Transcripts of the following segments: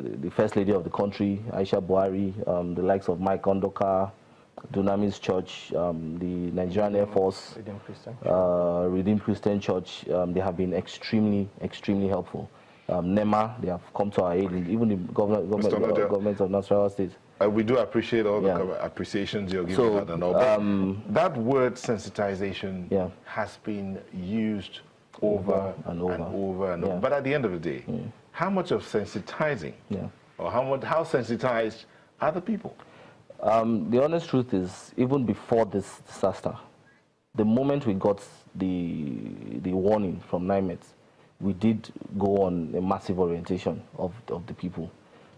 the First Lady of the country, Aisha Buhari, the likes of Mike Ondoka, Dunamis Church, the Nigerian Air Force, Redeemed Christian Church, they have been extremely, extremely helpful. NEMA, they have come to our aid, even the government of Nasarawa State. We do appreciate all the appreciations you're giving that and all. That word sensitization has been used over and over. But at the end of the day, how much of sensitizing, or how sensitized are the people? The honest truth is, even before this disaster, the moment we got the warning from NIMET, we did go on a massive orientation of the people.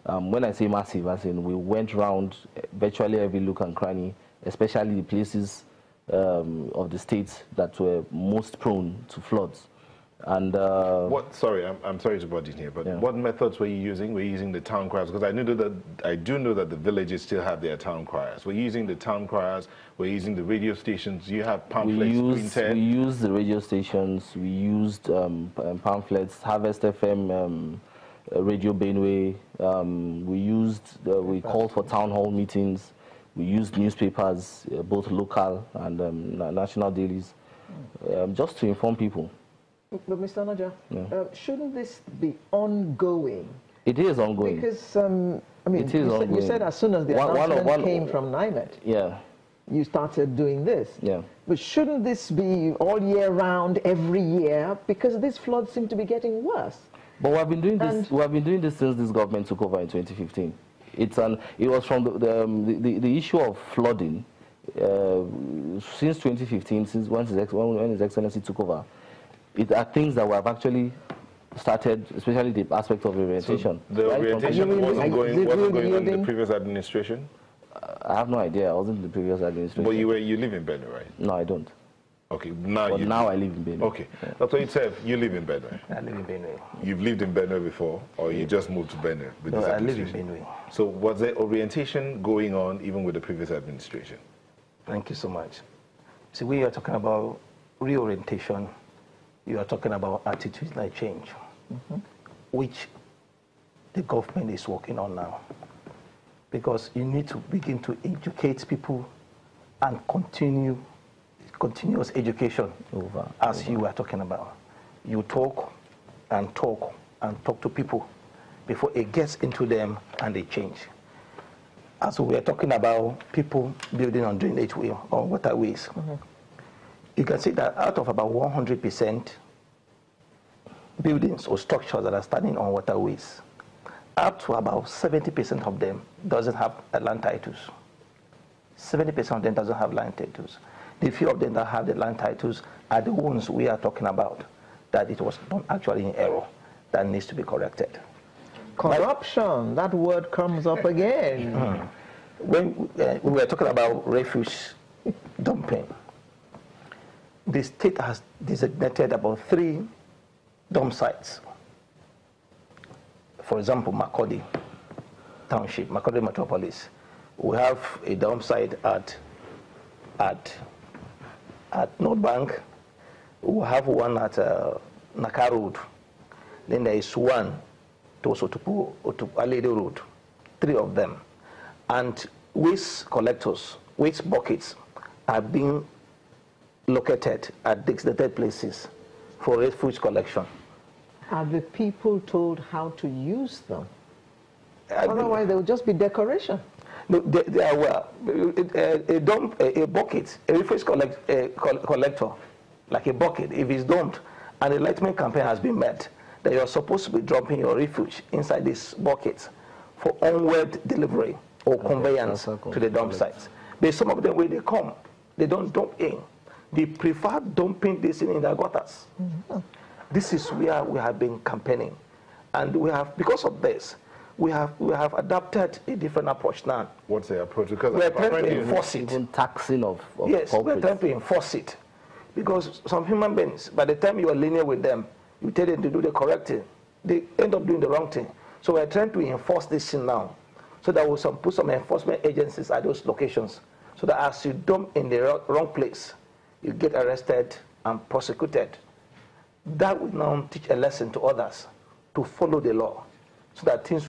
When I say massive, as in we went around virtually every nook and cranny, especially the places of the states that were most prone to floods. And sorry, I'm sorry to butt in here, but what methods were you using? Were you using the town criers? Because I do know that the villages still have their town criers. We're using the town criers. We're using the radio stations. You have pamphlets printed. We used the radio stations. We used pamphlets. Harvest FM, Radio Benue. We called for town hall meetings. We used newspapers, both local and national dailies, just to inform people. But Mr. Naja, shouldn't this be ongoing? It is ongoing. Because, I mean, you said as soon as the announcement came from NIMET, you started doing this. But shouldn't this be all year round, every year? Because these floods seem to be getting worse. But we have been doing this. We have been doing this since this government took over in 2015. It was from the issue of flooding since 2015, since when His Excellency took over. It are things that we have actually started, especially the aspect of orientation. So the orientation wasn't going on in the previous administration? I have no idea. I wasn't in the previous administration. But you live in Benue, right? No, I don't. Okay, now I live in Benue. Okay. Dr. Itef, you live in Benue? I live in Benue. You've lived in Benue before, or you just moved to Benue? No, I live in Benue. So was there orientation going on even with the previous administration? Thank you so much. See, we are talking about reorientation. You are talking about attitudinal change, which the government is working on now. Because you need to begin to educate people and continuous education as you were talking about. You talk and talk and talk to people before it gets into them and they change. As we are talking about people building on drainage way or waterways, you can see that out of about 100% buildings or structures that are standing on waterways, up to about 70% of them doesn't have land titles. 70% of them doesn't have land titles. The few of them that have the land titles are the ones we are talking about, that it was done actually in error, that needs to be corrected. Corruption, that word comes up again. When we were talking about refuge dumping, the state has designated about 3 dump sites. For example, Makurdi Township, Makurdi Metropolis. We have a dump site at North Bank. We have one at Naka Road. Then there is one to Alede Road. 3 of them. And waste collectors, waste buckets are being located at designated places for refuge collection. Are the people told how to use them? Otherwise, they will just be decoration. No, they are well. A bucket, a refuge collector, like a bucket, if it's dumped and the enlightenment campaign has been met, that you are supposed to be dropping your refuge inside this bucket for onward delivery or conveyance to the dump sites. But some of them, when they come, they don't dump in. They prefer dumping this in their gutters. This is where we have been campaigning. And we have, because of this, we have adopted a different approach now. What's the approach? Because we are trying to enforce it. Even taxing of yes, we are trying to enforce it. Because some human beings, by the time you are linear with them, you tell them to do the correct thing, they end up doing the wrong thing. So we are trying to enforce this thing now. So that we'll put some enforcement agencies at those locations. So that as you dump in the wrong place, you get arrested and prosecuted. That will now teach a lesson to others to follow the law so that things